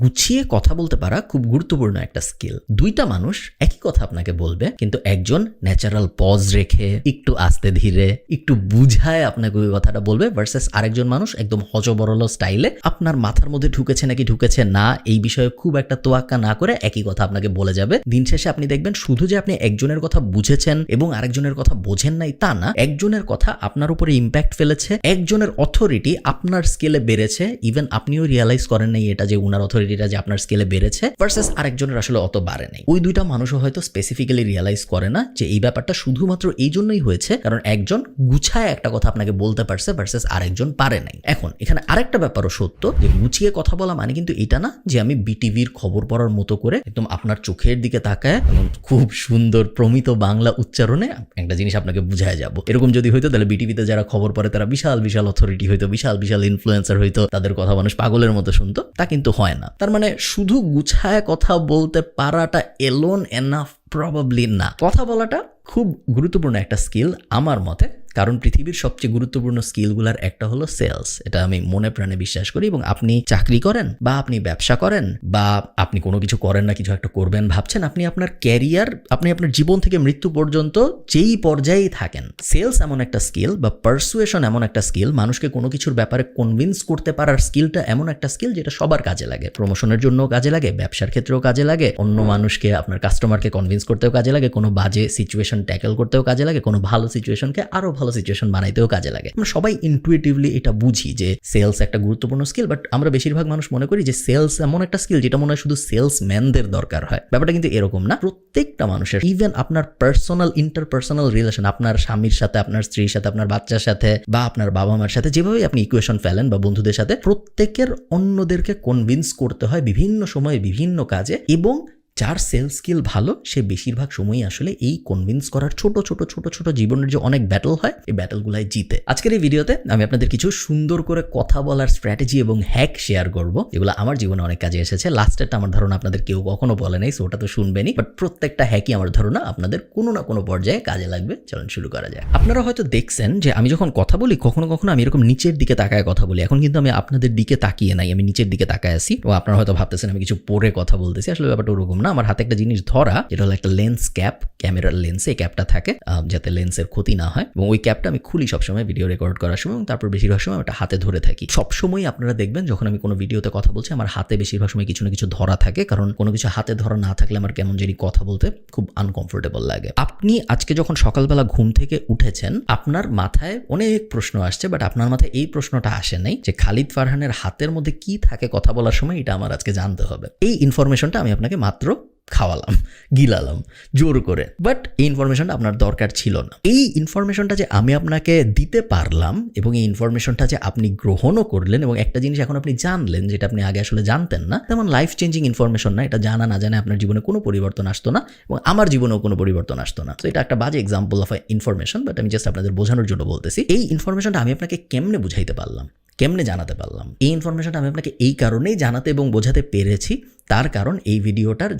গুছিয়ে কথা বলতে পারা খুব গুরুত্বপূর্ণ একটা স্কিল। দুইটা মানুষ একই কথা আপনাকে বলবে, কিন্তু একজন ন্যাচারাল পজ রেখে একটু আস্তে ধীরে একটু বুঝায় আপনাকে ওই কথাটা বলবে, ভার্সেস আরেকজন মানুষ একদম হজবরল স্টাইলে আপনার মাথার মধ্যে ঢুকেছে নাকি ঢুকেছে না এই বিষয়ে খুব একটা তোয়াক্কা না করে একই কথা আপনাকে বলে যাবে। দিন শেষে আপনি দেখবেন শুধু যে আপনি একজনের কথা বুঝেছেন এবং আরেকজনের কথা বোঝেন নাই তা না, একজনের কথা আপনার উপরে ইম্প্যাক্ট ফেলেছে, একজনের অথরিটি আপনার স্কেলে বেড়েছে, ইভেন আপনিও রিয়ালাইজ করেন নাই এটা যে উনার অথরিটিটা যে আপনার স্কেলে বেড়েছে, ভার্সেস আরেকজনের আসলে অত বাড়ে নাই। ওই দুইটা মানুষও হয়তো স্পেসিফিক্যালি রিয়ালাইজ করে না যে এই ব্যাপারটা শুধুমাত্র এই জন্যই হয়েছে কারণ একজন গুছায় একটা কথা আপনাকে বলতে পারছে ভার্সেস আরেকজন পারে নাই। এখন এখানে আরেকটা ব্যাপারও সত্য যে গুছিয়ে কথা বলা মানে কিন্তু এটা না যে আমি বিটিভির খবর পড়ার মতো করে একদম আপনার চোখের দিকে তাকায় এবং খুব সুন্দর প্রমিত বাংলা উচ্চারণে একটা জিনিস আপনাকে বুঝায় যাব। এরকম যদি হইতো তাহলে বিটিভিতে যারা খবর পড়ে তারা বিশাল বিশাল অথরিটি হইতো, বিশাল বিশাল ইনফ্লুয়েন্সার হইতো, তাদের কথা মানুষ পাগলের মতো শুনতো। তা কিন্তু হয় না। তার মানে শুধু গুছায় কথা বলতে পারাটা এলোন এনাফ প্রবাবলি না। কথা বলাটা খুব গুরুত্বপূর্ণ একটা স্কিল আমার মতে, কারণ পৃথিবীর সবচেয়ে গুরুত্বপূর্ণ স্কিলগুলোর একটা হলো সেলস। এটা আমি মনে প্রাণে বিশ্বাস করি। এবং আপনি চাকরি করেন বা আপনি ব্যবসা করেন বা আপনি কোনো কিছু করেন না, কিছু একটা করবেন ভাবছেন, আপনি আপনার ক্যারিয়ার, আপনি আপনার জীবন থেকে মৃত্যু পর্যন্ত যেই পর্যায়েই থাকেন, সেলস এমন একটা স্কিল বা পারসুয়েশন এমন একটা স্কিল, মানুষকে কোনো কিছুর ব্যাপারে কনভিন্স করতে পারার স্কিলটা এমন একটা স্কিল যেটা সবার কাজে লাগে। প্রমোশনের জন্য কাজে লাগে, ব্যবসার ক্ষেত্রেও কাজে লাগে, অন্য মানুষকে আপনার কাস্টমারকে কনভিন্স করতেও কাজে লাগে, কোনো বাজে সিচুয়েশন ট্যাকেল করতেও কাজে লাগে, কোনো ভালো সিচুয়েশনকে আরো ভালো সিচুয়েশন বানাইতেও কাজে লাগে। আমরা সবাই ইনটুইটিভলি এটা বুঝি যে সেলস একটা গুরুত্বপূর্ণ স্কিল, বাট আমরা বেশিরভাগ মানুষ মনে করি যে সেলস এমন একটা স্কিল যেটা মনে হয় শুধু সেলসম্যানদের দরকার হয়। ব্যাপারটা কিন্তু এরকম না। প্রত্যেকটা মানুষের, ইভেন আপনার পার্সোনাল ইন্টারপার্সোনাল রিলেশন, আপনার স্বামীর সাথে, আপনার স্ত্রীর সাথে, আপনার বাচ্চার সাথে বা আপনার বাবা মার সাথে, যেভাবে আপনি ইকুয়েশন ফেলেন বা বন্ধুদের সাথে, প্রত্যেকের অন্যদেরকে কনভিন্স করতে হয় বিভিন্ন সময়ে বিভিন্ন কাজে। এবং যার সেলস স্কিল ভালো সে বেশিরভাগ সময়ই আসলে এই কনভিন্স করার ছোট ছোট ছোট ছোট জীবনের যে অনেক ব্যাটল হয় এই ব্যাটলগুলাই জিতে। আজকের এই ভিডিওতে আমি আপনাদের কিছু সুন্দর করে কথা বলার স্ট্র্যাটেজি এবং হ্যাক শেয়ার করব, এগুলো আমার জীবনে অনেক কাজে এসেছে। লাস্টেরটা আমার ধারণা আপনাদের কেউ কখনো বলে নাই, সো ওটা তো শুনবেনই, বাট প্রত্যেকটা হ্যাকই আমার ধারণা আপনাদের কোনো না কোনো পর্যায়ে কাজে লাগবে। চলুন শুরু করা যায়। আপনারা হয়তো দেখছেন যে আমি যখন কথা বলি কখনো কখনো আমি এরকম নিচের দিকে তাকায় কথা বলি। এখন কিন্তু আমি আপনাদের দিকে তাকিয়ে নাই, আমি নিচের দিকে তাকায় আছি। ও আপনারা হয়তো ভাবতেছেন আমি কিছু পরে কথা বলতেছি, আসলে ব্যাপারটা ওরকম না। আমার হাতে একটা জিনিস ধরা, যেটা হলো একটা লেন্স ক্যাপ, ক্যামেরার লেন্সে এই ক্যাপটা থাকে যাতে লেন্সের ক্ষতি না হয়, এবং ওই ক্যাপটা আমি খুলি সবসময় ভিডিও রেকর্ড করার সময়, এবং তারপর বেশিরভাগ সময় ওটা হাতে ধরে থাকি। সবসময় আপনারা দেখবেন যখন আমি কোনো ভিডিওতে কথা বলছি আমার হাতে বেশিরভাগ সময় কিছু না কিছু ধরা থাকে, কারণ কোনো কিছু হাতে ধরা না থাকলে আমার কেমন জানি কথা বলতে খুব আনকমফোর্টেবল লাগে। আপনি আজকে যখন সকালবেলা ঘুম থেকে উঠেছেন আপনার মাথায় অনেক প্রশ্ন আসছে, বাট আপনার মাথায় এই প্রশ্নটা আসে নাই যে খালিদ ফারহানের হাতের মধ্যে কি থাকে কথা বলার সময়, এটা আমার আজকে জানতে হবে। এই ইনফরমেশনটা আমি আপনাকে মাত্র খাওয়ালাম, গিলালাম জোর করে, বাট এই ইনফরমেশনটা আপনার দরকার ছিল না। এই ইনফরমেশনটা যে আমি আপনাকে দিতে পারলাম এবং এই ইনফরমেশনটা যে আপনি গ্রহণও করলেন এবং একটা জিনিস এখন আপনি জানলেন যেটা আপনি আগে আসলে জানতেন না, তেমন লাইফ চেঞ্জিং ইনফরমেশন না। এটা জানা না জানে আপনার জীবনে কোনো পরিবর্তন আসতো না এবং আমার জীবনেও কোনো পরিবর্তন আসতো না। তো এটা একটা বাজে এক্সাম্পল অফ ইনফরমেশন, বাট আমি জাস্ট আপনাদের বোঝানোর জন্য বলতেছি। এই ইনফরমেশনটা আমি আপনাকে কেমনে বুঝাইতে পারলাম, কেমনে জানাতে পারলাম, এই ইনফরমেশনটা আমি আপনাকে এই কারণেই জানাতে এবং বোঝাতে পেরেছি, তার কারণ এই ভিডিওটার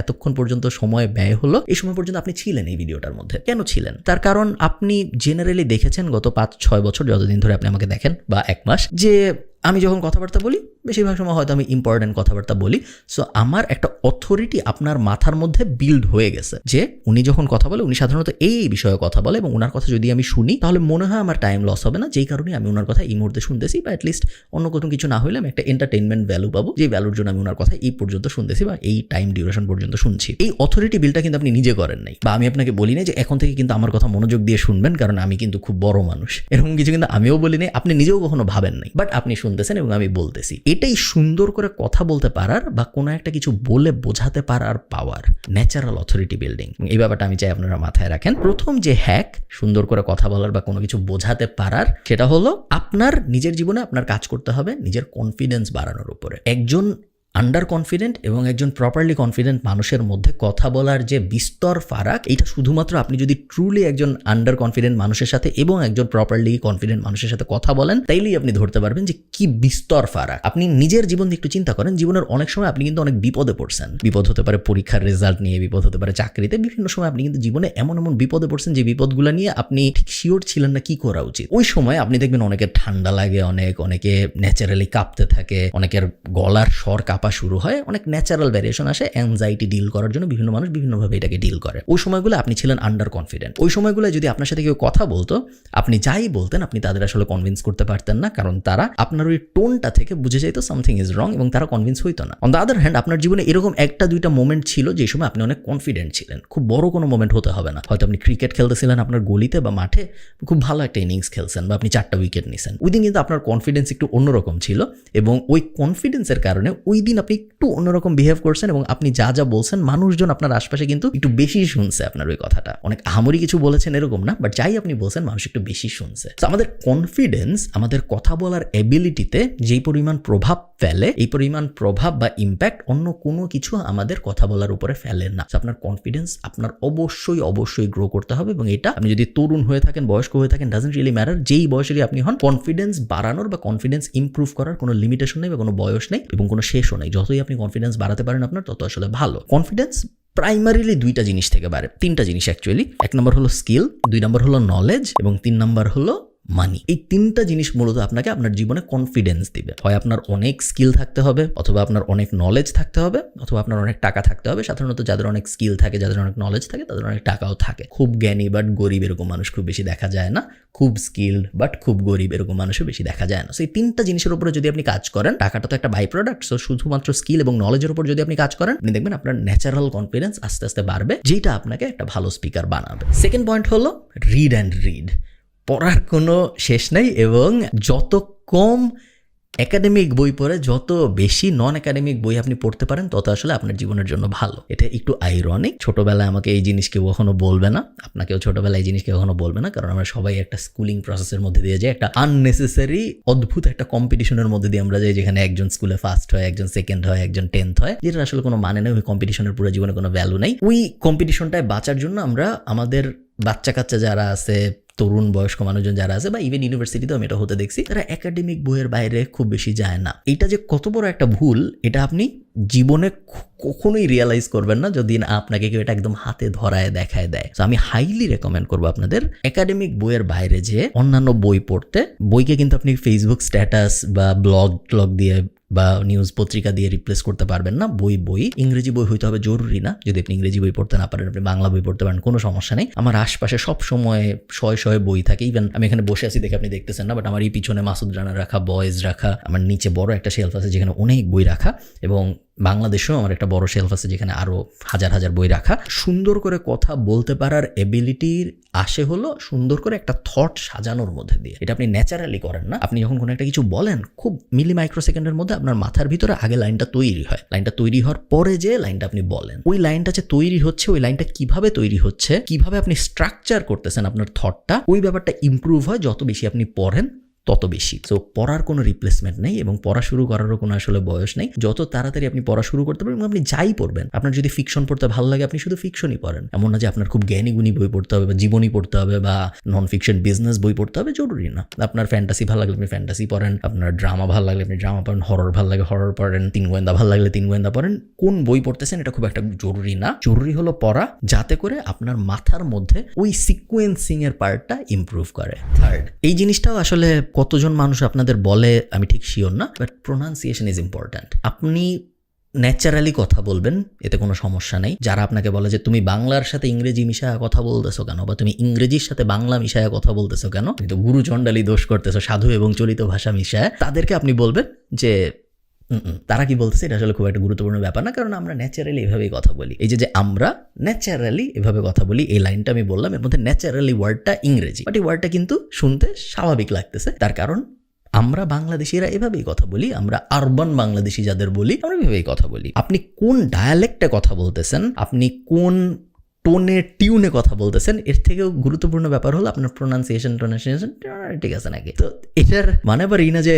এতক্ষণ পর্যন্ত সময় ব্যয় হলো, এই সময় পর্যন্ত আপনি ছিলেন এই ভিডিওটার মধ্যে। কেন ছিলেন? তার কারণ আপনি জেনারেলি দেখেছেন গত 5-6 বছর, যতদিন ধরে আপনি আমাকে দেখেন, বা 1 মাস, যে আমি যখন কথাবার্তা বলি বেশিরভাগ সময় হয়তো আমি ইম্পর্টেন্ট কথাবার্তা বলি। সো আমার একটা অথরিটি আপনার মাথার মধ্যে বিল্ড হয়ে গেছে যে উনি যখন কথা বলে উনি সাধারণত এই বিষয়ে কথা বলে, এবং ওনার কথা যদি আমি শুনি তাহলে মনে হয় আমার টাইম লস হবে না, যেই কারণে আমি ওনার কথা এই মুহূর্তে শুনতেছি, বা অ্যাটলিস্ট অন্য কোনো কিছু না হলে আমি একটা এন্টারটেইনমেন্ট ভ্যালু পাবো, যে ভ্যালুর জন্য আমি ওনার কথা এই পর্যন্ত শুনতেছি বা এই টাইম ডিউরেশন পর্যন্ত শুনছি। এই অথরিটি বিলটা কিন্তু আপনি নিজে করেন নাই, বা আমি আপনাকে বলি নাই যে এখন থেকে কিন্তু আমার কথা মনোযোগ দিয়ে শুনবেন কারণ আমি কিন্তু খুব বড় মানুষ, এরকম কিছু কিন্তু আমিও বলি নাই, আপনি নিজেও কখনো ভাবেন নাই, বাট আপনি শুনতেছেন এবং আমি বলতেছি। এটাই সুন্দর করে কথা বলতে পারার বা কোনো একটা কিছু বলে বোঝাতে পারার পাওয়ার, ন্যাচারাল অথরিটি বিল্ডিং। এই ব্যাপারটা আমি চাই আপনারা মাথায় রাখেন। প্রথম যে হ্যাক সুন্দর করে কথা বলার বা কোনো কিছু বোঝাতে পারার, সেটা হলো আপনার নিজের জীবনে আপনার কাজ করতে হবে নিজের কনফিডেন্স বাড়ানোর উপরে। একজন আন্ডার কনফিডেন্ট এবং একজন প্রপারলি কনফিডেন্ট মানুষের মধ্যে কথা বলার যে বিস্তর ফারাক, এটা শুধুমাত্র আপনি যদি ট্রুলি একজন আন্ডার কনফিডেন্ট মানুষের সাথে এবং একজন প্রপারলি কনফিডেন্ট মানুষের সাথে কথা বলেন, তাইলেই আপনি ধরতে পারবেন যে কি বিস্তর ফারাক। আপনি নিজের জীবন একটু চিন্তা করেন, জীবনের অনেক সময় আপনি কিন্তু অনেক বিপদে পড়ছেন। বিপদ হতে পারে পরীক্ষার রেজাল্ট নিয়ে, বিপদ হতে পারে চাকরিতে, বিভিন্ন সময় আপনি কিন্তু জীবনে এমন এমন বিপদে পড়ছেন যে বিপদগুলো নিয়ে আপনি ঠিক শিওর ছিলেন না কি করা উচিত। ওই সময় আপনি দেখবেন অনেকের ঠান্ডা লাগে, অনেকে ন্যাচারালি কাঁপতে থাকে, অনেকের গলার স্বর কাঁপা শুরু হয়, অনেক ন্যাচারাল ভ্যারিয়েশন আসে। অ্যাংজাইটি ডিল করার জন্য বিভিন্ন মানুষ বিভিন্নভাবে এটাকে ডিল করে। ওই সময়গুলো আপনি ছিলেন আন্ডার কনফিডেন্ট। ওই সময়গুলো যদি আপনার সাথে কেউ কথা বলতো, আপনি যাই বলতেন আপনি তাদের আসলে কনভিন্স করতে পারতেন না, কারণ তারা আপনার ওই টোনটা থেকে বুঝে যেত সামথিং ইজ রং এবং তারা কনভিন্স হইতো না। অন দ্য আদার হ্যান্ড, আপনার জীবনে এরকম একটা দুইটা মোমেন্ট ছিল যে সময় আপনি অনেক কনফিডেন্ট ছিলেন। খুব বড় কোনো মোমেন্ট হতে হবে না, হয়তো আপনি ক্রিকেট খেলতেছিলেন আপনার গলিতে বা মাঠে, খুব ভালো একটা ইনিংস খেলছেন বা আপনি 4টা উইকেট নিছেন। ওই দিন কিন্তু আপনার কনফিডেন্স একটু অন্যরকম ছিল এবং ওই কনফিডেন্সের কারণে ওই দিন আপনি একটু অন্যরকম বিহেভ করছেন এবং আপনি যা যা বলছেন মানুষজন আপনার আশপাশে কিন্তু একটু বেশি শুনছে আপনার ওই কথাটা। অনেক আহামরি কিছু বলেছেন এরকম না, বাট যাই আপনি বলছেন মানুষ একটু বেশি শুনছে। তো আমাদের কনফিডেন্স আমাদের কথা বলার এবিলিটিতে যেই পরিমাণ প্রভাব ফেলে, এই পরিমাণ প্রভাব বা ইম্প্যাক্ট অন্য কোনো কিছু আমাদের কথা বলার উপরে ফেলে না। আপনার কনফিডেন্স আপনার অবশ্যই গ্রো করতে হবে এবং এটা আপনি যদি তরুণ হয়ে থাকেন, বয়স্ক হয়ে থাকেন, ডাজন্ট রিয়েলি ম্যাটার, যেই বয়সেরই আপনি হন, কনফিডেন্স বাড়ানোর বা কনফিডেন্স ইমপ্রুভ করার কোনো লিমিটেশন নেই বা কোনো বয়স নেই এবং কোনো শেষও নেই। যতই আপনি কনফিডেন্স বাড়াতে পারেন আপনার, তত আসলে ভালো। কনফিডেন্স প্রাইমারিলি 2টা জিনিস থেকে বাড়ে, 3টা জিনিস অ্যাকচুয়ালি। 1 নম্বর হলো স্কিল, 2 নম্বর হলো নলেজ এবং 3 নম্বর হলো মানি। এই 3টা জিনিস মূলত আপনাকে আপনার জীবনে কনফিডেন্স দিবে। হয় আপনার অনেক স্কিল থাকতে হবে, অথবা আপনার অনেক নলেজ থাকতে হবে, অথবা আপনার অনেক টাকা থাকতে হবে। সাধারণত যাদের অনেক স্কিল থাকে, যাদের অনেক নলেজ থাকে, তাদের অনেক টাকাও থাকে। খুব জ্ঞানী বাট গরিব এরকম মানুষ খুব বেশি দেখা যায় না, খুব স্কিলড বাট খুব গরিব এরকম মানুষও বেশি দেখা যায় না। সো এই 3টা জিনিসের উপরে যদি আপনি কাজ করেন, টাকাটা তো একটা বাই প্রোডাক্ট, সো শুধুমাত্র স্কিল এবং নলেজের উপর যদি আপনি কাজ করেন, আপনি দেখবেন আপনার ন্যাচারাল কনফিডেন্স আস্তে আস্তে বাড়বে, যেটা আপনাকে একটা ভালো স্পিকার বানাবে। সেকেন্ড পয়েন্ট হলো রিড অ্যান্ড রিড। পড়ার কোনো শেষ নেই এবং যত কম একাডেমিক বই পড়ে, যত বেশি নন একাডেমিক বই আপনি পড়তে পারেন, তত আসলে আপনার জীবনের জন্য ভালো। এটা একটু আইরনিক, ছোটবেলায় আমাকে এই জিনিস কেউ কখনো বলবে না, আপনাকেও ছোটবেলায় এই জিনিস কেউ কখনো বলবে না, কারণ আমরা সবাই একটা স্কুলিং প্রসেসের মধ্যে দিয়ে যাই, একটা আননেসেসারি অদ্ভুত একটা কম্পিটিশনের মধ্যে দিয়ে আমরা যাই, যেখানে একজন স্কুলে ফার্স্ট হয়, একজন সেকেন্ড হয়, একজন 10th হয়, যেটা আসলে কোনো মানে নেই। ওই কম্পিটিশনের পুরো জীবনে কোনো ভ্যালু নেই। ওই কম্পিটিশনটায় বাঁচার জন্য আমরা আমাদের বাচ্চা কাচ্চা যারা আছে, তরুণ বয়স্ক মানুষজন যারা আছে, বা ইভেন ইউনিভার্সিটিতেও আমি এটা হতে দেখছি, তারা একাডেমিক বইয়ের বাইরে খুব বেশি যায় না। এটা যে কত বড় একটা ভুল, এটা আপনি জীবনে কখনোই রিয়েলাইজ করবেন না যদি না আপনাকে কেউ এটা একদম হাতে ধরায় দেখায় দেয়। তো আমি হাইলি রেকমেন্ড করবো আপনাদের একাডেমিক বইয়ের বাইরে যে অন্যান্য বই পড়তে। বইকে কিন্তু আপনি ফেসবুক স্ট্যাটাস বা ব্লগ দিয়ে বা নিউজ পত্রিকা দিয়ে রিপ্লেস করতে পারবেন না। বই ইংরেজি বই হইতে হবে জরুরি না। যদি আপনি ইংরেজি বই পড়তে না পারেন, আপনি বাংলা বই পড়তে পারেন, কোনো সমস্যা নেই। আমার আশপাশে সব সময় শয়ে বই থাকে। ইভেন আমি এখানে বসে আছি দেখে আপনি দেখতেছেন না, বাট আমার এই পিছনে মাসুদ রানা রাখা, বয়েজ রাখা, আমার নিচে বড় একটা শেলফ আছে যেখানে অনেক বই রাখা, এবং বাংলাদেশেও আমার একটা বড় শেলফ আছে যেখানে আরো হাজার হাজার বই রাখা। সুন্দর করে কথা বলতে পারার এবিলিটির আসে হলো সুন্দর করে একটা থট সাজানোর মধ্যে দিয়ে। এটা আপনি ন্যাচারালি করেন না। আপনি যখন কোনো একটা কিছু বলেন, খুব মিলি মাইক্রো সেকেন্ডের মধ্যে আপনার মাথার ভিতরে আগে লাইনটা তৈরি হয়, লাইনটা তৈরি হওয়ার পরে যে লাইনটা আপনি বলেন, ওই লাইনটা যে তৈরি হচ্ছে, ওই লাইনটা কিভাবে তৈরি হচ্ছে, কিভাবে আপনি স্ট্রাকচার করতেছেন আপনার থটটা, ওই ব্যাপারটা ইমপ্রুভ হয় যত বেশি আপনি পড়েন তত বেশি। সো পড়ার কোনো রিপ্লেসমেন্ট নেই এবং পড়া শুরু করারও কোনো আসলে বয়স নেই। যত তাড়াতাড়ি আপনি পড়া শুরু করতে পারেন, আপনি যাই পড়বেন, আপনার যদি ফিকশন পড়তে ভালো লাগে আপনি শুধু ফিকশনই পড়েন। এমন না যে আপনার খুব জ্ঞানী গুণী বই পড়তে হবে বা জীবনী পড়তে হবে বা নন ফিকশন বিজনেস বই পড়তে হবে, জরুরি না। আপনার ফ্যান্টাসি ভালো লাগলে আপনি ফ্যান্টাসি পড়েন, আপনার ড্রামা ভালো লাগলে আপনি ড্রামা পড়েন, হরর ভালো লাগে হরর পড়েন, 3 গোয়েন্দা ভালো লাগলে 3 গোয়েন্দা পড়েন। কোন বই পড়তেছেন এটা খুব একটা জরুরি না। জরুরি হলো পড়া, যাতে করে আপনার মাথার মধ্যে ওই সিকোয়েন্সিং এর পার্টটা ইমপ্রুভ করে। থার্ড, এই জিনিসটাও আসলে কতজন মানুষ আপনাদের বলে আমি ঠিক শিওর না, বাট প্রোনাউন্সিয়েশন ইজ ইম্পর্ট্যান্ট। আপনি ন্যাচারালি কথা বলবেন, এতে কোনো সমস্যা নেই। যারা আপনাকে বলে যে তুমি বাংলার সাথে ইংরেজি মিশায়া কথা বলতেছো কেন, বা তুমি ইংরেজির সাথে বাংলা মিশায়া কথা বলতেছো কেন, তুমি তো গুরু চণ্ডালী দোষ করতেছো, সাধু এবং চলিত ভাষা মিশায়া, তাদেরকে আপনি বলবেন যে তারা কি বলতেছে এটা আসলে খুব একটা গুরুত্বপূর্ণ ব্যাপার না, কারণ আমরা ন্যাচারালি এভাবেই কথা বলি। এই যে আমরা ন্যাচারালি এভাবে কথা বলি, এই লাইনটা আমি বললাম, এর মধ্যে ন্যাচারালি ওয়ার্ডটা ইংরেজি, বাট এই ওয়ার্ডটা কিন্তু শুনতে স্বাভাবিক লাগতেছে। তার কারণ আমরা বাংলাদেশিরা এভাবেই কথা বলি, আমরা আরবান বাংলাদেশি যাদের বলি আমরা এভাবেই কথা বলি। আপনি কোন ডায়ালেক্টে কথা বলতেছেন, আপনি কোন টোনে টিউনে কথা বলতেছেন, এর থেকেও গুরুত্বপূর্ণ ব্যাপার হলো আপনার প্রোনাউন্সিয়েশন ঠিক আছে নাকি। তো এটার মানে আবার এই না যে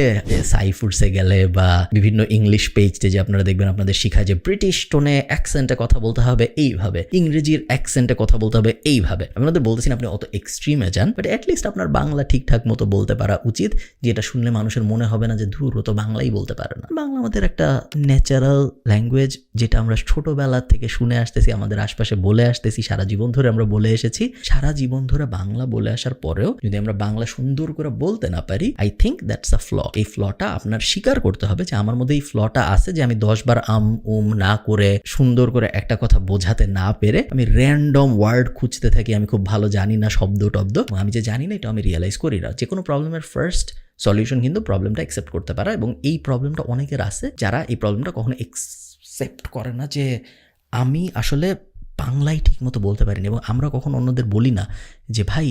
সাইফুডসে গেলে বা বিভিন্ন ইংলিশ পেজে যে আপনারা দেখবেন আপনাদের শিখায় যে ব্রিটিশ টোনে অ্যাকসেন্টে কথা বলতে হবে এইভাবে, ইংরেজির অ্যাকসেন্টে কথা বলতে হবে এইভাবে। আমি আপনাদের বলতেছি না আপনি অত এক্সট্রিমে যান, বাট অ্যাটলিস্ট আপনার বাংলা ঠিকঠাক মতো বলতে পারা উচিত, যেটা শুনলে মানুষের মনে হবে না যে ধুর ও তো বাংলাই বলতে পারে না। বাংলা আমাদের একটা ন্যাচারাল ল্যাঙ্গুয়েজ, যেটা আমরা ছোটবেলা থেকে শুনে আসতেছি, আমাদের আশপাশে বলে আসতেছি, সারা জীবন ধরে আমরা বলে এসেছি। সারা জীবন ধরে বাংলা বলে আসার পরেও যদি আমরা বাংলা সুন্দর করে বলতে না পারি, I think that's a flaw. এই ফ্লটা আপনার স্বীকার করতে হবে যে আমার মধ্যে এই ফ্লটা আছে, যে আমি 10 বার না করে সুন্দর করে একটা কথা বোঝাতে না পেরে আমি র্যান্ডম ওয়ার্ড খুঁজতে থাকি, আমি খুব ভালো জানি না শব্দ টব্দ, আমি যে জানি না এটা আমি রিয়েলাইজ করি না। যে কোনো প্রবলেমের ফার্স্ট সলিউশন কিন্তু প্রবলেমটা অ্যাকসেপ্ট করতে পারা, এবং এই প্রবলেমটা অনেকের আছে যারা এই প্রবলেমটা কখনো অ্যাকসেপ্ট করে না যে আমি আসলে বাংলায় ঠিক মতো বলতে পারিনি। এবং আমরা কখনো অন্যদের বলি না যে ভাই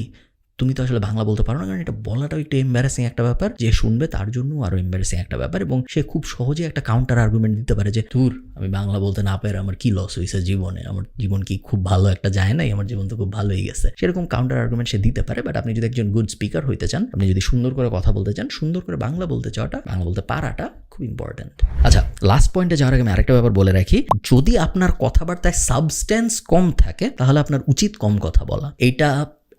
তুমি তো আসলে বাংলা বলতে পারো না, কারণ এটা বলাটাও একটু এম্বারাসিং একটা ব্যাপার, যে শুনবে তার জন্য আরও এম্বারাসিং একটা ব্যাপার, এবং সে খুব সহজে একটা কাউন্টার আর্গুমেন্ট দিতে পারে যে দূর আমি বাংলা বলতে না পেরে আমার কি লস হয়েছে জীবনে, আমার জীবন কি খুব ভালো একটা যায় নাই, আমার জীবন তো খুব ভালোই গেছে, সেরকম কাউন্টার আর্গুমেন্ট সে দিতে পারে। বাট আপনি যদি একজন গুড স্পিকার হইতে চান, আপনি যদি সুন্দর করে কথা বলতে চান, সুন্দর করে বাংলা বলতে চাওয়াটা, বাংলা বলতে পারাটা খুব ইম্পর্টেন্ট। আচ্ছা, লাস্ট পয়েন্টে যাওয়ার আগে আমি আরেকটা ব্যাপার বলে রাখি, যদি আপনার কথাবার্তায় সাবস্টেন্স কম থাকে তাহলে আপনার উচিত কম কথা বলা। এইটা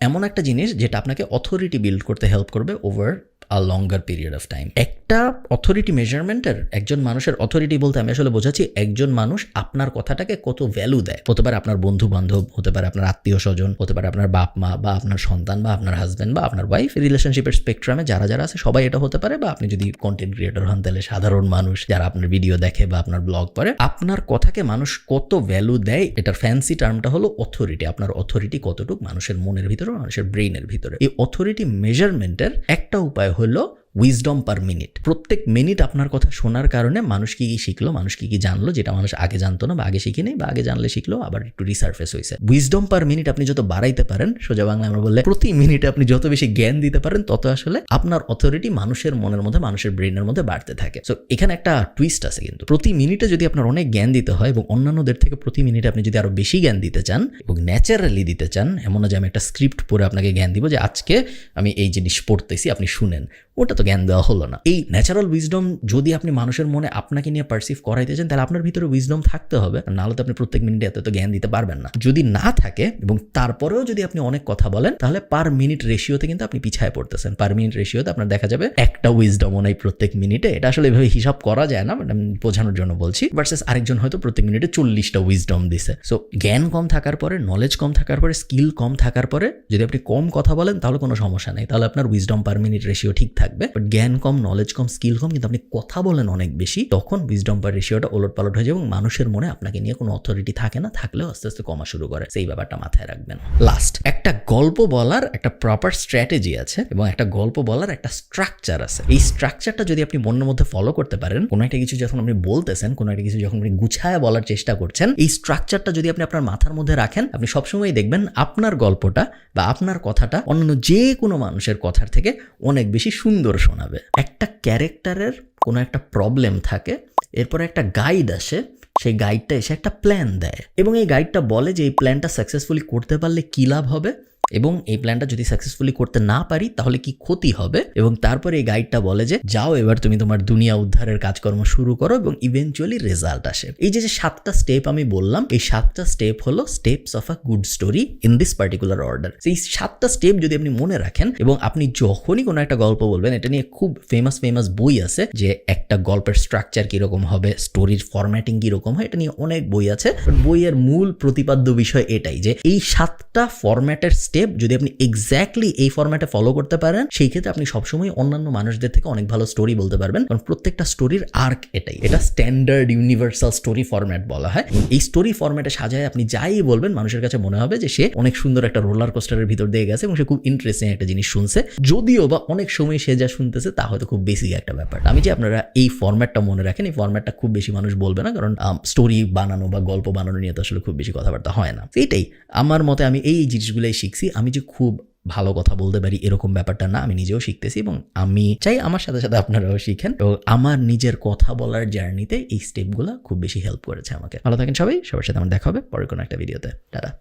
এমন একটা জিনিস যেটা আপনাকে অথরিটি বিল্ড করতে হেল্প করবে over a longer period of time. একটা অথরিটি মেজারমেন্টের, একজন মানুষের অথরিটি বলতে আমি আসলে বোঝাচ্ছি একজন মানুষ আপনার কথাটাকে কত ভ্যালু দেয়। হতে পারে আপনার বন্ধু বান্ধব, হতে পারে আপনার আত্মীয় স্বজন, হতে পারে আপনার বাপ মা বা আপনার সন্তান বা আপনার হাজব্যান্ড বা আপনার ওয়াইফ। রিলেশনশিপের স্পেকট্রামে যারা যারা আছে সবাই এটা হতে পারে, বা আপনি যদি কন্টেন্ট ক্রিয়েটর হন তাহলে সাধারণ মানুষ যারা আপনার ভিডিও দেখে বা আপনার ব্লগ পড়ে। আপনার কথাকে মানুষ কত ভ্যালু দেয়, এটার ফ্যান্সি টার্মটা হলো অথরিটি। আপনার অথরিটি কতটুকু মানুষের মনের ভিতরে, মানুষের ব্রেইনের ভিতরে। এই অথরিটি মেজারমেন্টের একটা উপায় হলো উইজডম পার মিনিট। প্রত্যেক মিনিট আপনার কথা শোনার কারণে মানুষ কি কি শিখলো, মানুষ কি কি জানলো, যেটা মানুষ আগে জানতো না বা আগে শিখে নেই, বা আগে জানলে শিখলো আবার একটু রিসার্ফেস হয়েছে। উইজডম পার মিনিট আপনি যত বাড়াইতে পারেন, সোজা বাংলায় আমরা বললে প্রতি মিনিটে আপনি যত বেশি জ্ঞান দিতে পারেন, তত আসলে আপনার অথরিটি মানুষের মনের মধ্যে, মানুষের ব্রেনের মধ্যে বাড়তে থাকে। সো এখানে একটা টুইস্ট আছে কিন্তু, প্রতি মিনিটে যদি আপনার অনেক জ্ঞান দিতে হয় এবং অন্যান্যদের থেকে প্রতি মিনিটে আপনি যদি আরো বেশি জ্ঞান দিতে চান এবং ন্যাচারালি দিতে চান, এমন না যে আমি একটা স্ক্রিপ্ট পড়ে আপনাকে জ্ঞান দিব যে আজকে আমি এই জিনিস পড়তেছি আপনি শুনেন, ওটা তো জ্ঞান দেওয়া হলো না। এই ন্যাচারাল উইজডম যদি আপনি মানুষের মনে আপনাকে নিয়ে পারসিভ করাইতে চান, তাহলে আপনার ভিতরে উইজডম থাকতে হবে, নাহলে তো আপনি প্রত্যেক মিনিটে এত জ্ঞান দিতে পারবেন না। যদি না থাকে এবং তারপরেও যদি আপনি অনেক কথা বলেন, তাহলে পার মিনিট রেশিওতে কিন্তু আপনি পিছায় পড়তেছেন। পার মিনিট রেশিওতে আপনার দেখা যাবে একটা উইজডমও নাই প্রত্যেক মিনিটে। এটা আসলে এভাবে হিসাব করা যায় না, আমি বোঝানোর জন্য বলছি। ভার্সেস আরেকজন হয়তো প্রত্যেক মিনিটে 40টা উইজডম দিছে। সো জ্ঞান কম থাকার পরে, নলেজ কম থাকার পরে, স্কিল কম থাকার পরে যদি আপনি কম কথা বলেন তাহলে কোনো সমস্যা নেই, তাহলে আপনার উইজডম পার মিনিট রেশিও ঠিক থাকবে। জ্ঞান কম, নলেজ কম, স্কিল কম, কিন্তু আপনি কথা বলেন অনেক বেশি, তখন উইজডম পার রেশিওটা ওলটপালট হয়ে যায় এবং মানুষের মনে আপনাকে নিয়ে কোনো অথরিটি থাকে না, থাকলেও আস্তে আস্তে কমা শুরু করে। সেই ব্যাপারটা মাথায় রাখবেন। লাস্ট, একটা গল্প বলার একটা প্রপার স্ট্র্যাটেজি আছে এবং একটা গল্প বলার একটা স্ট্রাকচার আছে। এই স্ট্রাকচারটা যদি আপনি মনের মধ্যে ফলো করতে পারেন, কোনো একটা কিছু যখন আপনি বলতেছেন, কোনো একটা কিছু যখন আপনি গুছায় বলার চেষ্টা করছেন, এই স্ট্রাকচারটা যদি আপনি আপনার মাথার মধ্যে রাখেন, আপনি সবসময় দেখবেন আপনার গল্পটা বা আপনার কথাটা অন্যান্য যে কোনো মানুষের কথার থেকে অনেক বেশি সুন্দর শোনাবে। একটা ক্যারেক্টারের কোনো একটা প্রবলেম থাকে, এরপরে একটা গাইড আসে, সেই গাইডটা এসে একটা প্ল্যান দেয় এবং এই গাইডটা বলে যে এই প্ল্যানটা সাকসেসফুলি করতে পারলে কী লাভ হবে এবং এই প্ল্যানটা যদি সাকসেসফুলি করতে না পারি তাহলে কি ক্ষতি হবে। এবং তারপরে এই গাইডটা বলে যে যাও এবার তুমি তোমার দুনিয়া উদ্ধারের কাজকর্ম শুরু করো এবং ইভেনচুয়ালি রেজাল্ট আসে। এই যে 7টা স্টেপ আমি বললাম, এই 7টা স্টেপ হলো steps of a good story in this particular order. এই 7টা স্টেপ যদি আপনি মনে রাখেন এবং আপনি যখনই কোনো একটা গল্প বলবেন, এটা নিয়ে খুব ফেমাস বই আছে যে একটা গল্পের স্ট্রাকচার কিরকম হবে, স্টোরির ফরম্যাটিং কিরকম হয়, এটা নিয়ে অনেক বই আছে। বইয়ের মূল প্রতিপাদ্য বিষয় এটাই যে এই 7টা ফরম্যাটের স্টেপ যদি আপনি এক্স্যাক্টলি এই ফরম্যাটে ফলো করতে পারেন, সেই ক্ষেত্রে আপনি সবসময় অন্যান্য মানুষদের থেকে অনেক ভালো স্টোরি বলতে পারবেন, কারণ প্রত্যেকটা স্টোরির আর্ক এটাই। এটা স্ট্যান্ডার্ড ইউনিভার্সাল স্টোরি ফরম্যাট বলা হয়। এই স্টোরি ফরম্যাটে সাজায় আপনি যাই বলবেন, মানুষের কাছে মনে হবে যে সে অনেক সুন্দর একটা রোলার কোস্টারের ভিতর দিয়ে গেছে এবং সে খুব ইন্টারেস্টিং একটা জিনিস শুনছে, যদিও বা অনেক সময় সে যা শুনতেছে তা হয়তো খুব বেসিক একটা ব্যাপার। আমি যে আপনারা এই ফরম্যাটটা মনে রাখেন, এই ফরম্যাটটা খুব বেশি মানুষ বলবে না, কারণ স্টোরি বানানো বা গল্প বানানো নিয়ে তো আসলে খুব বেশি কথাবার্তা হয় না। এইটাই আমার মতে, আমি এই জিনিসগুলোই শিখছি। আমি যে খুব ভালো কথা বলতে পারি এরকম ব্যাপারটা না, আমি নিজেও শিখতেছি এবং আমি চাই আমার সাথে সাথে আপনারাও শিখেন। তো আমার নিজের কথা বলার জার্নিতে এই স্টেপগুলো খুব বেশি হেল্প করেছে আমাকে। ভালো থাকেন সবাই, সবার সাথে আমার দেখা হবে পরের কোনো একটা ভিডিওতে। টাটা।